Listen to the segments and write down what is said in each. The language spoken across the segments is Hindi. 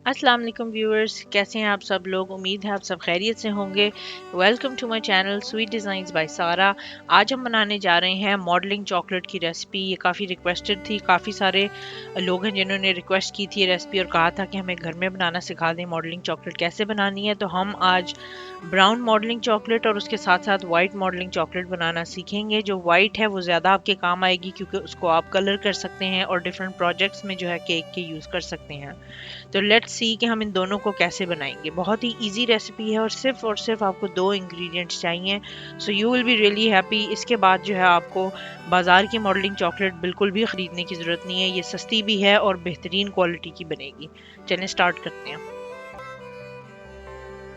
अस्सलाम वालेकुम व्यूअर्स, कैसे हैं आप सब लोग। उम्मीद है आप सब खैरियत से होंगे। Welcome to my channel sweet designs by Sara. आज हम बनाने जा रहे हैं मॉडलिंग चॉकलेट की रेसिपी। ये काफ़ी रिक्वेस्टेड थी, काफ़ी सारे लोग हैं जिन्होंने रिक्वेस्ट की थी ये रेसिपी और कहा था कि हमें घर में बनाना सिखा दें, मॉडलिंग चॉकलेट कैसे बनानी है। तो हम आज ब्राउन मॉडलिंग चॉकलेट और उसके साथ साथ वाइट मॉडलिंग चॉकलेट बनाना सीखेंगे। जो वाइट है वो ज़्यादा आपके काम आएगी क्योंकि उसको आप कलर कर सकते हैं और डिफरेंट प्रोजेक्ट्स में जो है केक के यूज़ कर सकते हैं। तो लेट्स सी कि हम इन दोनों को कैसे बनाएंगे। बहुत ही इजी रेसिपी है और सिर्फ आपको दो इंग्रेडिएंट्स चाहिए। So you will be really happy. इसके बाद जो है आपको बाजार की मॉडलिंग चॉकलेट बिल्कुल भी ख़रीदने की ज़रूरत नहीं है। ये सस्ती भी है और बेहतरीन क्वालिटी की बनेगी। चलें स्टार्ट करते हैं।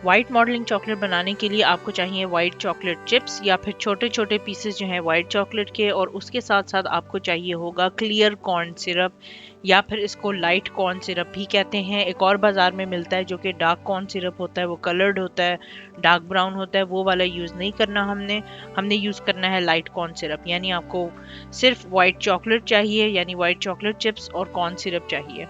वाइट मॉडलिंग चॉकलेट बनाने के लिए आपको चाहिए वाइट चॉकलेट चिप्स या फिर छोटे छोटे पीसेस जो हैं वाइट चॉकलेट के, और उसके साथ साथ आपको चाहिए होगा क्लियर कॉर्न सिरप या फिर इसको लाइट कॉर्न सिरप भी कहते हैं। एक और बाज़ार में मिलता है जो कि डार्क कॉर्न सिरप होता है, वो कलर्ड होता है, डार्क ब्राउन होता है। वो वाला यूज़ नहीं करना हमने यूज़ करना है लाइट कॉर्न सिरप। यानी आपको सिर्फ वाइट चॉकलेट चाहिए, यानी वाइट चॉकलेट चिप्स और कॉर्न सिरप चाहिए।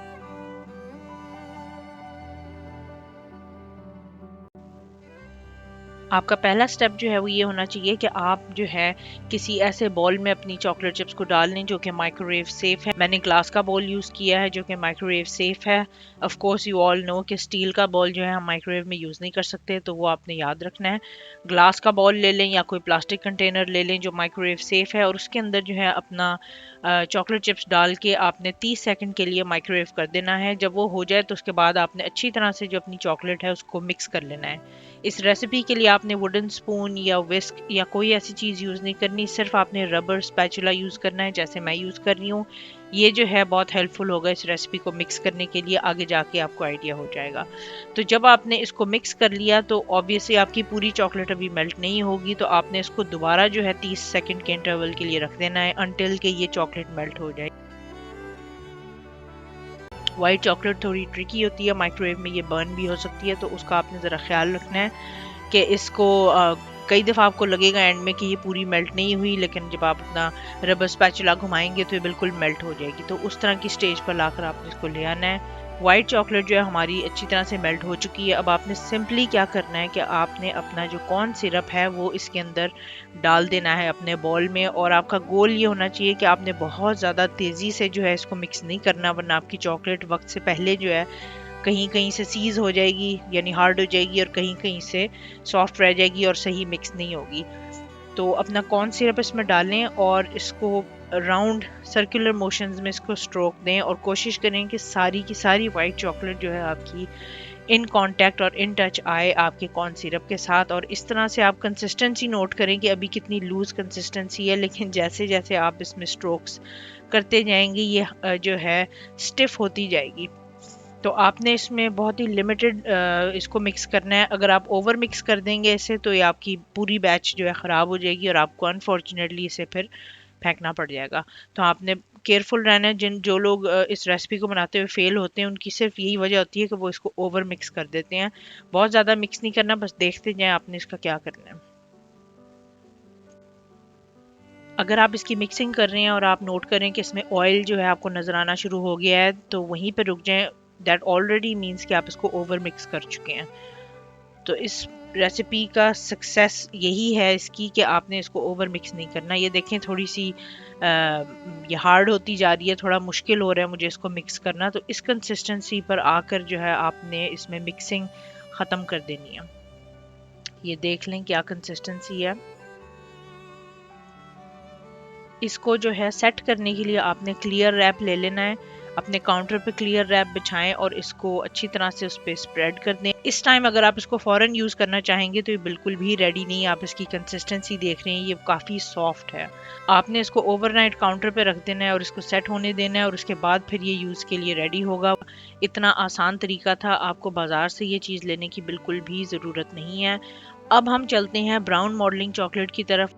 आपका पहला स्टेप जो है वो ये होना चाहिए कि आप जो है किसी ऐसे बॉल में अपनी चॉकलेट चिप्स को डाल लें जो कि माइक्रोवेव सेफ है। मैंने ग्लास का बॉल यूज़ किया है जो कि माइक्रोवेव सेफ है। Of course you all know कि स्टील का बॉल जो है हम माइक्रोवेव में यूज़ नहीं कर सकते, तो वो आपने याद रखना है। ग्लास का बॉल ले लें या कोई प्लास्टिक कंटेनर ले लें जो माइक्रोवेव सेफ है, और उसके अंदर जो है अपना चॉकलेट चिप्स डाल के आपने 30 सेकंड के लिए माइक्रोवेव कर देना है। जब वो हो जाए तो उसके बाद आपने अच्छी तरह से जो अपनी चॉकलेट है उसको मिक्स कर लेना है। इस रेसिपी के लिए आपने वुडन स्पून या विस्क या कोई ऐसी चीज़ यूज़ नहीं करनी, सिर्फ आपने रबर स्पैचुला यूज़ करना है जैसे मैं यूज़ कर रही हूँ। ये जो है बहुत हेल्पफुल होगा इस रेसिपी को मिक्स करने के लिए, आगे जाके आपको आइडिया हो जाएगा। तो जब आपने इसको मिक्स कर लिया तो ऑब्वियसली आपकी पूरी चॉकलेट अभी मेल्ट नहीं होगी, तो आपने इसको दोबारा जो है 30 सेकंड के इंटरवल के लिए रख देना है अनटिल के ये चॉकलेट मेल्ट हो जाए। वाइट चॉकलेट थोड़ी ट्रिकी होती है, माइक्रोवेव में ये बर्न भी हो सकती है, तो उसका आपने ज़रा ख्याल रखना है कि इसको कई दफ़ा आपको लगेगा एंड में कि ये पूरी मेल्ट नहीं हुई, लेकिन जब आप अपना रबर स्पैचुला घुमाएंगे तो ये बिल्कुल मेल्ट हो जाएगी। तो उस तरह की स्टेज पर लाकर आपने इसको ले आना है। वाइट चॉकलेट जो है हमारी अच्छी तरह से मेल्ट हो चुकी है। अब आपने सिंपली क्या करना है कि आपने अपना जो कॉर्न सिरप है वो इसके अंदर डाल देना है अपने बॉल में, और आपका गोल ये होना चाहिए कि आपने बहुत ज़्यादा तेज़ी से जो है इसको मिक्स नहीं करना, वरना आपकी चॉकलेट वक्त से पहले जो है कहीं कहीं से सीज हो जाएगी यानी हार्ड हो जाएगी, और कहीं कहीं से सॉफ्ट रह जाएगी और सही मिक्स नहीं होगी। तो अपना कॉर्न सिरप इसमें डालें और इसको राउंड सर्कुलर मोशंस में इसको स्ट्रोक दें, और कोशिश करें कि सारी की सारी वाइट चॉकलेट जो है आपकी इन कांटेक्ट और इन टच आए आपके कॉर्न सिरप के साथ। और इस तरह से आप कंसिस्टेंसी नोट करें कि अभी कितनी लूज कंसिस्टेंसी है, लेकिन जैसे जैसे आप इसमें स्ट्रोक्स करते जाएंगे ये जो है स्टिफ होती जाएगी। तो आपने इसमें बहुत ही लिमिटेड इसको मिक्स करना है। अगर आप ओवर मिक्स कर देंगे इसे तो ये आपकी पूरी बैच जो है ख़राब हो जाएगी और आपको अनफॉर्चुनेटली इसे फिर फेंकना पड़ जाएगा। तो आपने केयरफुल रहना है। जो लोग इस रेसिपी को बनाते हुए फेल होते हैं उनकी सिर्फ यही वजह होती है कि वो इसको ओवर मिक्स कर देते हैं। बहुत ज़्यादा मिक्स नहीं करना, बस देखते जाएं आपने इसका क्या करना है। अगर आप इसकी मिक्सिंग कर रहे हैं और आप नोट करें कि इसमें ऑयल जो है आपको नज़र आना शुरू हो गया है, तो वहीं पर रुक जाएं। दैट ऑलरेडी मीन्स कि आप इसको ओवर मिक्स कर चुके हैं। तो इस रेसिपी का सक्सेस यही है इसकी कि आपने इसको ओवर मिक्स नहीं करना। ये देखें थोड़ी सी ये हार्ड होती जा रही है, थोड़ा मुश्किल हो रहा है मुझे इसको मिक्स करना। तो इस कंसिस्टेंसी पर आकर जो है आपने इसमें मिक्सिंग ख़त्म कर देनी है। ये देख लें क्या कंसिस्टेंसी है। इसको जो है सेट करने के लिए आपने क्लियर रैप ले लेना है। अपने काउंटर पे क्लियर रैप बिछाएं और इसको अच्छी तरह से उस पर स्प्रेड कर दें। इस टाइम अगर आप इसको फ़ौरन यूज़ करना चाहेंगे तो ये बिल्कुल भी रेडी नहीं है। आप इसकी कंसिस्टेंसी देख रहे हैं, ये काफ़ी सॉफ्ट है। आपने इसको ओवरनाइट काउंटर पे रख देना है और इसको सेट होने देना है, और उसके बाद फिर ये यूज़ के लिए रेडी होगा। इतना आसान तरीका था, आपको बाज़ार से ये चीज़ लेने की बिल्कुल भी ज़रूरत नहीं है। अब हम चलते हैं ब्राउन मॉडलिंग चॉकलेट की तरफ।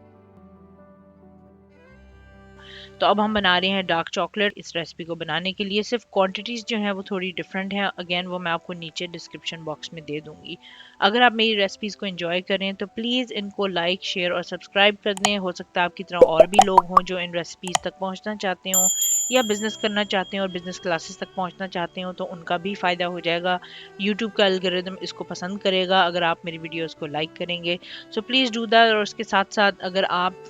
तो अब हम बना रहे हैं डार्क चॉकलेट। इस रेसिपी को बनाने के लिए सिर्फ क्वांटिटीज़ जो हैं वो थोड़ी डिफरेंट हैं। अगेन वो मैं आपको नीचे डिस्क्रिप्शन बॉक्स में दे दूंगी। अगर आप मेरी रेसिपीज़ को एंजॉय करें तो प्लीज़ इनको लाइक, शेयर और सब्सक्राइब कर दें। हो सकता है आपकी तरह और भी लोग हों जो इन रेसिपीज़ तक पहुंचना चाहते हों। या बिज़नेस करना चाहते हैं और बिज़नेस क्लासेस तक पहुंचना चाहते हो तो उनका भी फ़ायदा हो जाएगा। यूट्यूब का एल्गोरिदम इसको पसंद करेगा अगर आप मेरी वीडियोस को लाइक करेंगे। So please do that. और उसके साथ साथ अगर आप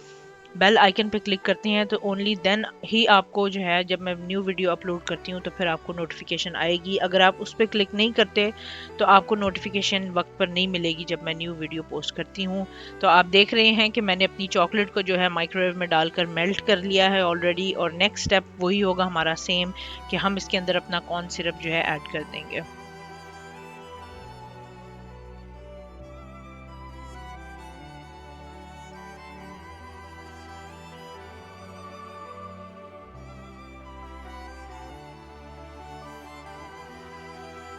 बेल आइकन पे क्लिक करते हैं तो ओनली देन ही आपको जो है जब मैं न्यू वीडियो अपलोड करती हूँ तो फिर आपको नोटिफिकेशन आएगी। अगर आप उस पर क्लिक नहीं करते तो आपको नोटिफिकेशन वक्त पर नहीं मिलेगी जब मैं न्यू वीडियो पोस्ट करती हूँ। तो आप देख रहे हैं कि मैंने अपनी चॉकलेट को जो है माइक्रोवेव में डालकर मेल्ट कर लिया है ऑलरेडी, और नेक्स्ट स्टेप वही होगा हमारा सेम कि हम इसके अंदर अपना कॉर्न सिरप जो है ऐड कर देंगे।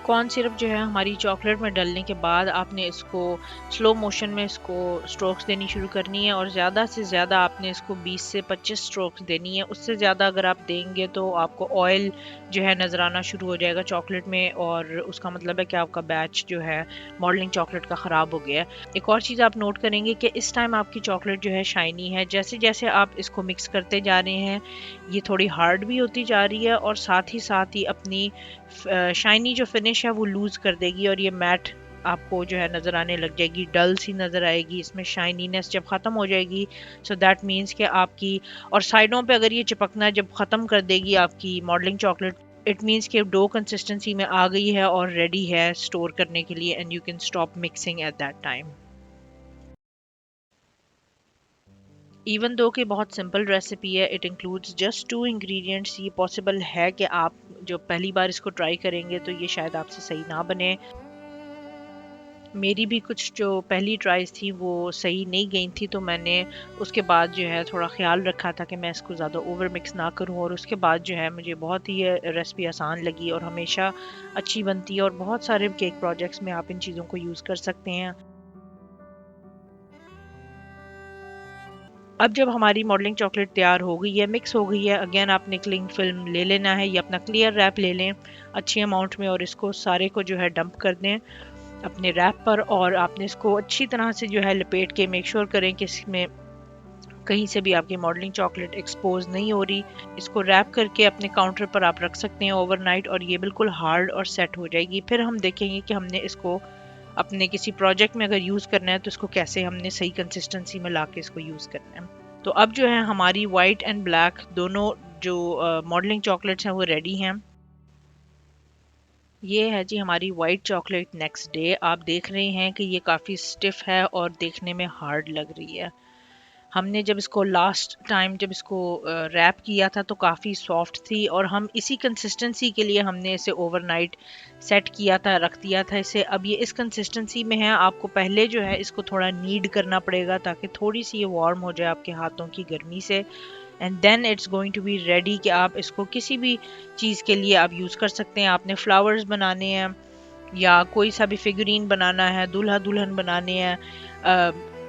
कॉर्न सिरप जो है हमारी चॉकलेट में डालने के बाद आपने इसको स्लो मोशन में इसको स्ट्रोक्स देनी शुरू करनी है, और ज़्यादा से ज़्यादा आपने इसको 20 से 25 स्ट्रोक्स देनी है। उससे ज़्यादा अगर आप देंगे तो आपको ऑयल जो है नज़र आना शुरू हो जाएगा चॉकलेट में, और उसका मतलब है कि आपका बैच जो है मॉडलिंग चॉकलेट का ख़राब हो गया है। एक और चीज़ आप नोट करेंगे कि इस टाइम आपकी चॉकलेट जो है शाइनी है। जैसे जैसे आप इसको मिक्स करते जा रहे हैं ये थोड़ी हार्ड भी होती जा रही है, और साथ ही अपनी शाइनी जो फिनिश है वो लूज कर देगी, और ये मैट आपको जो है नज़र आने लग जाएगी, डल सी नज़र आएगी। इसमें शाइनीनेस जब ख़त्म हो जाएगी सो दैट मीन्स कि आपकी, और साइडों पे अगर ये चिपकना जब ख़त्म कर देगी आपकी मॉडलिंग चॉकलेट, इट मीन्स कि डो कंसिस्टेंसी में आ गई है और रेडी है स्टोर करने के लिए, and you can stop mixing at that time. Even though कि बहुत सिंपल रेसिपी है, इट इंक्लूड्स जस्ट 2 इंग्रेडिएंट्स। ये पॉसिबल है कि आप जो पहली बार इसको ट्राई करेंगे तो ये शायद आपसे सही ना बने। मेरी भी कुछ जो पहली ट्राइज थी वो सही नहीं गई थी, तो मैंने उसके बाद जो है थोड़ा ख्याल रखा था कि मैं इसको ज़्यादा ओवर मिक्स ना करूं, और उसके बाद जो है मुझे बहुत ही ये रेसिपी आसान लगी और हमेशा अच्छी बनती है, और बहुत सारे केक प्रोजेक्ट्स में आप इन चीज़ों को यूज़ कर सकते हैं। अब जब हमारी मॉडलिंग चॉकलेट तैयार हो गई है, मिक्स हो गई है, अगेन आपने क्लिंग फिल्म ले लेना है या अपना क्लियर रैप ले लें अच्छी अमाउंट में, और इसको सारे को जो है डंप कर दें अपने रैप पर, और आपने इसको अच्छी तरह से जो है लपेट के मेक श्योर करें कि इसमें कहीं से भी आपकी मॉडलिंग चॉकलेट एक्सपोज नहीं हो रही। इसको रैप करके अपने काउंटर पर आप रख सकते हैं ओवरनाइट, और ये बिल्कुल हार्ड और सेट हो जाएगी। फिर हम देखेंगे कि हमने इसको अपने किसी प्रोजेक्ट में अगर यूज़ करना है तो इसको कैसे हमने सही कंसिस्टेंसी में ला के इसको यूज़ करना है। तो अब जो है हमारी वाइट एंड ब्लैक दोनों जो मॉडलिंग चॉकलेट्स हैं वो रेडी हैं। ये है जी हमारी वाइट चॉकलेट नेक्स्ट डे। आप देख रहे हैं कि ये काफ़ी स्टिफ है और देखने में हार्ड लग रही है। हमने जब इसको लास्ट टाइम जब इसको रैप किया था तो काफ़ी सॉफ्ट थी, और हम इसी कंसिस्टेंसी के लिए हमने इसे ओवरनाइट सेट किया था, रख दिया था इसे। अब ये इस कंसिस्टेंसी में है। आपको पहले जो है इसको थोड़ा नीड करना पड़ेगा ताकि थोड़ी सी ये वार्म हो जाए आपके हाथों की गर्मी से, and then it's going to be ready कि आप इसको किसी भी चीज़ के लिए आप यूज़ कर सकते हैं। आपने फ्लावर्स बनाने हैं या कोई सा भी फिगरीन बनाना है, दूल्हा दुल्हन बनाने हैं,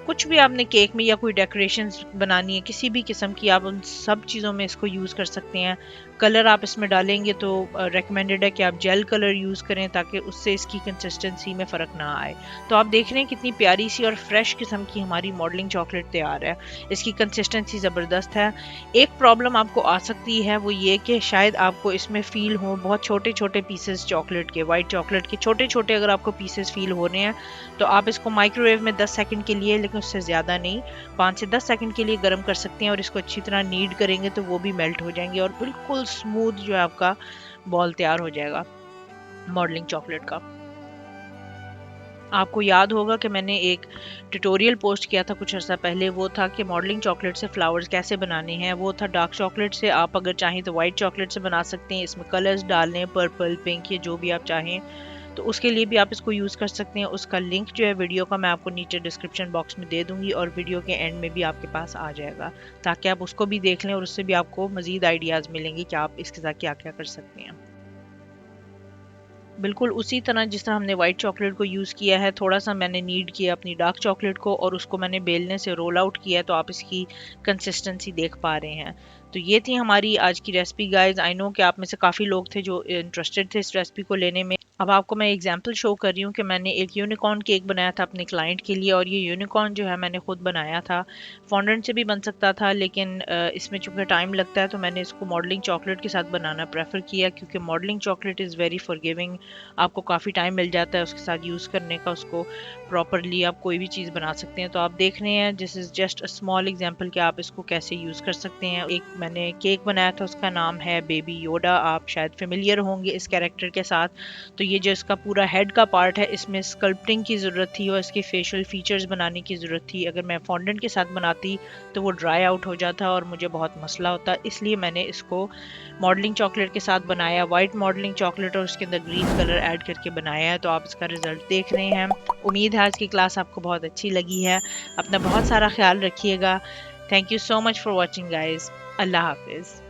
कुछ भी आपने केक में या कोई डेकोरेशंस बनानी है किसी भी किस्म की, आप उन सब चीज़ों में इसको यूज़ कर सकते हैं। कलर आप इसमें डालेंगे तो रेकमेंडेड है कि आप जेल कलर यूज़ करें ताकि उससे इसकी कंसिस्टेंसी में फ़र्क ना आए। तो आप देख रहे हैं कितनी प्यारी सी और फ्रेश किस्म की हमारी मॉडलिंग चॉकलेट तैयार है। इसकी कंसिस्टेंसी ज़बरदस्त है। एक प्रॉब्लम आपको आ सकती है वो ये कि शायद आपको इसमें फ़ील हो बहुत छोटे छोटे पीसेस चॉकलेट के, वाइट चॉकलेट के छोटे छोटे अगर आपको पीसेस फ़ील हो रहे हैं तो आप इसको माइक्रोवेव में 10 सेकंड के लिए, लेकिन उससे ज़्यादा नहीं, 5 से 10 सेकंड के लिए गर्म कर सकते हैं, और इसको अच्छी तरह नीड करेंगे तो वो भी मेल्ट हो जाएंगे और बिल्कुल स्मूथ जो है आपका बॉल तैयार हो जाएगा मॉडलिंग चॉकलेट का। आपको याद होगा कि मैंने एक ट्यूटोरियल पोस्ट किया था कुछ अर्सा पहले, वो था कि मॉडलिंग चॉकलेट से फ्लावर्स कैसे बनाने हैं। वो था डार्क चॉकलेट से, आप अगर चाहें तो वाइट चॉकलेट से बना सकते हैं। इसमें कलर्स डालने, पर्पल, पिंक, या जो भी आप चाहें, तो उसके लिए भी आप इसको यूज़ कर सकते हैं। उसका लिंक जो है वीडियो का मैं आपको नीचे डिस्क्रिप्शन बॉक्स में दे दूंगी, और वीडियो के एंड में भी आपके पास आ जाएगा ताकि आप उसको भी देख लें और उससे भी आपको मज़ीद आइडियाज़ मिलेंगे कि आप इसके साथ क्या क्या कर सकते हैं। बिल्कुल उसी तरह जिस तरह हमने वाइट चॉकलेट को यूज़ किया है, थोड़ा सा मैंने नीड किया अपनी डार्क चॉकलेट को और उसको मैंने बेलने से रोल आउट किया है, तो आप इसकी कंसिस्टेंसी देख पा रहे हैं। तो ये थी हमारी आज की रेसिपी गाइस। आई नो कि आप में से काफ़ी लोग थे जो इंटरेस्टेड थे इस रेसिपी को लेने में। अब आपको मैं एग्जांपल शो कर रही हूँ कि मैंने एक यूनिकॉर्न केक बनाया था अपने क्लाइंट के लिए, और ये यूनिकॉर्न जो है मैंने खुद बनाया था। फॉन्डेंट से भी बन सकता था, लेकिन इसमें चूंकि टाइम लगता है तो मैंने इसको मॉडलिंग चॉकलेट के साथ बनाना प्रेफर किया, क्योंकि modelling chocolate is very forgiving. आपको काफ़ी टाइम मिल जाता है उसके साथ यूज़ करने का, उसको प्रॉपरली आप कोई भी चीज़ बना सकते हैं। तो आप देख रहे हैं, this is just a small example कि आप इसको कैसे यूज़ कर सकते हैं। एक मैंने केक बनाया था, उसका नाम है बेबी योडा, आप शायद फेमिलियर होंगे इस कैरेक्टर के साथ। तो ये जो इसका पूरा हेड का पार्ट है, इसमें स्कल्पटिंग की ज़रूरत थी और इसके फेशियल फीचर्स बनाने की ज़रूरत थी। अगर मैं फॉन्डेंट के साथ बनाती तो वो ड्राई आउट हो जाता और मुझे बहुत मसला होता, इसलिए मैंने इसको मॉडलिंग चॉकलेट के साथ बनाया, वाइट मॉडलिंग चॉकलेट, और उसके अंदर ग्रीन कलर ऐड करके बनाया है। तो आप इसका रिजल्ट देख रहे हैं। उम्मीद है आज की क्लास आपको बहुत अच्छी लगी है। अपना बहुत सारा ख्याल रखिएगा। Thank you so much for watching guys. अल्लाह हाफिज़।